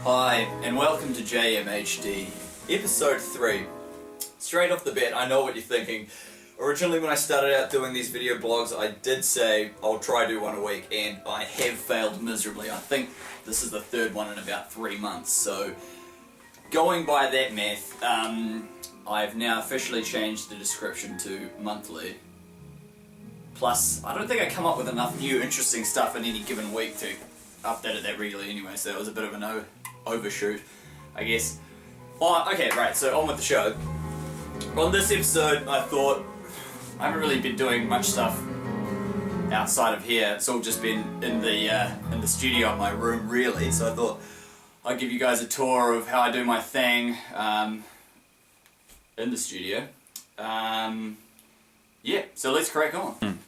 Hi, and welcome to JMHD, episode 3. Straight off the bat, I know what you're thinking. Originally when I started out doing these video blogs, I did say I'll try to do one a week, and I have failed miserably. I think this is the third one in about 3 months, so going by that math, I've now officially changed the description to monthly. Plus, I don't think I come up with enough new interesting stuff in any given week to update it that regularly anyway, so that was a bit of an overshoot, I guess. Oh, okay, right, so on with the show. On this episode, I thought I haven't really been doing much stuff outside of here. It's all just been in the studio in my room, really. So I thought I'd give you guys a tour of how I do my thing in the studio. Yeah, so let's crack on.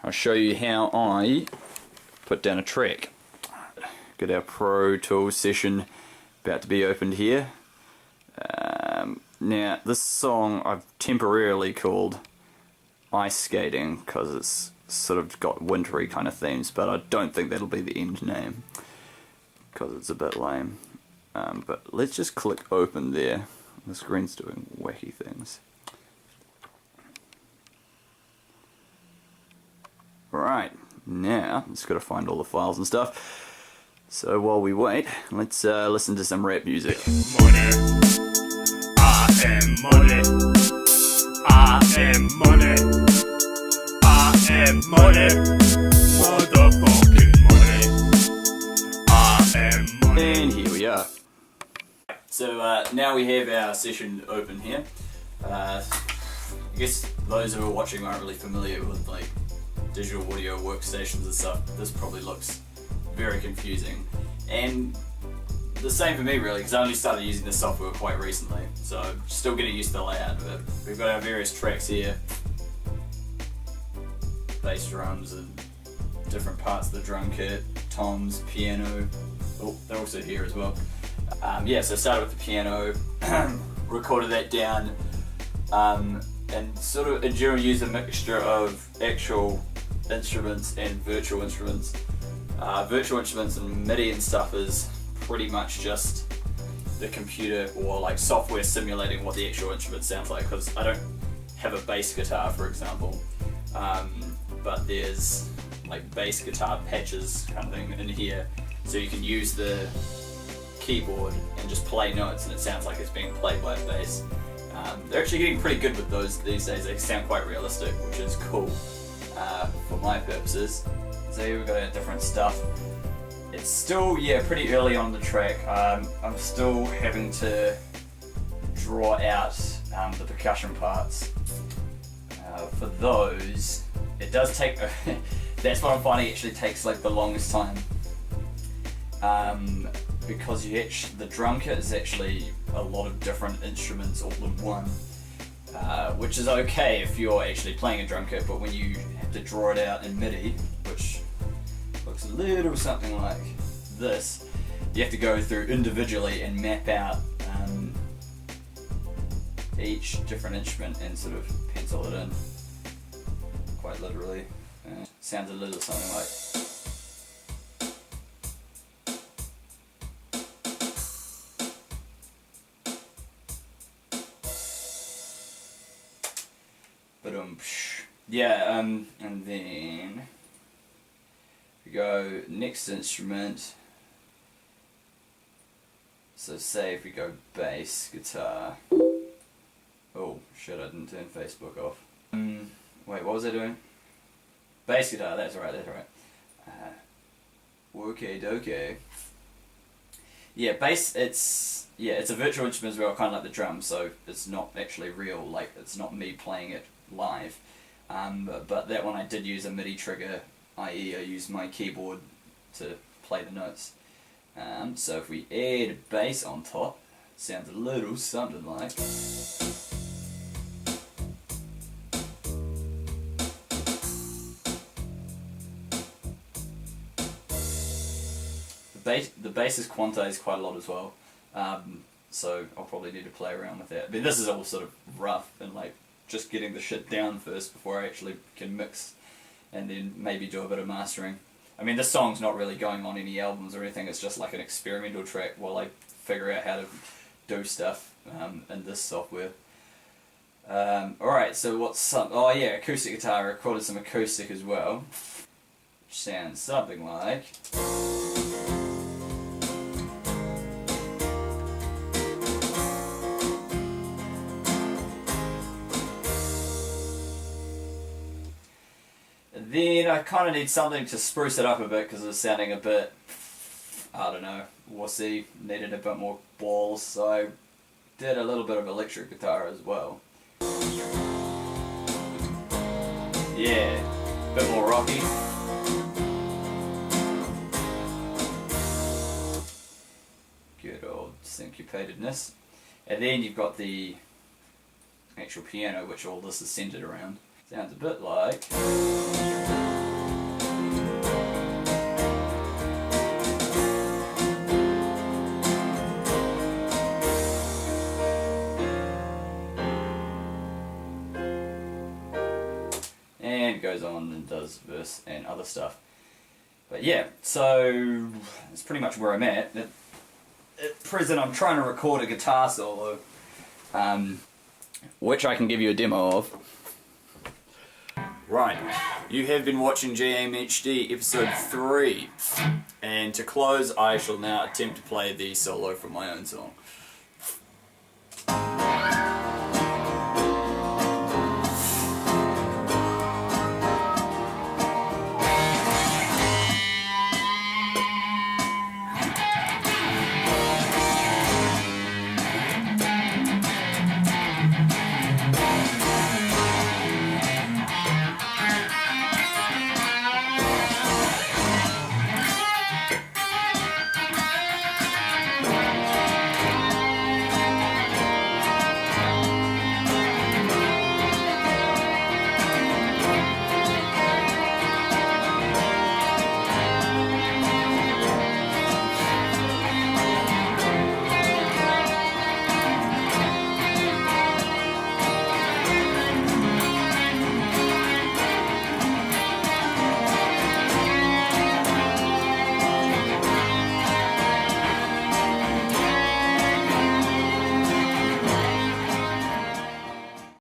I'll show you how I put down a track. Got our Pro Tools session about to be opened here. Now, this song I've temporarily called Ice Skating because it's sort of got wintry kind of themes, but I don't think that'll be the end name because it's a bit lame. But let's just click open there. The screen's doing wacky things. Right, now just got to find all the files and stuff. So while we wait, let's listen to some rap music. Money. I am money. I am money. I am money. Motherfucking money. I am money. And here we are. So now we have our session open here. I guess those who are watching aren't really familiar with like digital audio workstations and stuff. This probably looks very confusing, and the same for me really, because I only started using this software quite recently, so still getting used to the layout of it. We've got our various tracks here, bass drums and different parts of the drum kit, toms, piano. Oh, they're also here as well. Yeah, so started with the piano, recorded that down, and sort of in general use a mixture of actual instruments and virtual instruments. Virtual instruments and MIDI and stuff is pretty much just the computer or like software simulating what the actual instrument sounds like, because I don't have a bass guitar, for example, but there's like bass guitar patches kind of thing in here, so you can use the keyboard and just play notes and it sounds like it's being played by a bass. They're actually getting pretty good with those these days. They sound quite realistic, which is cool for my purposes. So here we've got our different stuff. It's still, yeah, pretty early on the track. I'm still having to draw out the percussion parts. For those, it does take, that's what I'm finding actually takes like the longest time. Because the drum kit is actually a lot of different instruments all in one. Which is okay if you're actually playing a drum kit, but when you have to draw it out in MIDI, which looks a little something like this, you have to go through individually and map out each different instrument and sort of pencil it in, quite literally. Sounds a little something like yeah, and then we go next instrument. So say if we go bass guitar. Oh shit, I didn't turn Facebook off. Wait, what was I doing? Bass guitar, that's right, that's right. Okay, dokie. Yeah, bass, it's a virtual instrument as well, kind of like the drums, so it's not actually real, like it's not me playing it live. But that one I did use a MIDI trigger, i.e. I used my keyboard to play the notes. So if we add bass on top, it sounds a little something like. The bass is quantized quite a lot as well, so I'll probably need to play around with that. I mean, this is all sort of rough and like just getting the shit down first before I actually can mix and then maybe do a bit of mastering. I mean, this song's not really going on any albums or anything, it's just like an experimental track while I figure out how to do stuff in this software. Alright, so what's some... Oh yeah, acoustic guitar. I recorded some acoustic as well. Which sounds something like... Then I kind of need something to spruce it up a bit because it was sounding a bit, I don't know, wussy, needed a bit more balls, so I did a little bit of electric guitar as well. Yeah, a bit more rocky. Good old syncopatedness. And then you've got the actual piano, which all this is centered around. Sounds a bit like... and goes on and does verse and other stuff. But yeah, so that's pretty much where I'm at. At present I'm trying to record a guitar solo, which I can give you a demo of. Right, you have been watching JMHD episode 3, and to close I shall now attempt to play the solo from my own song.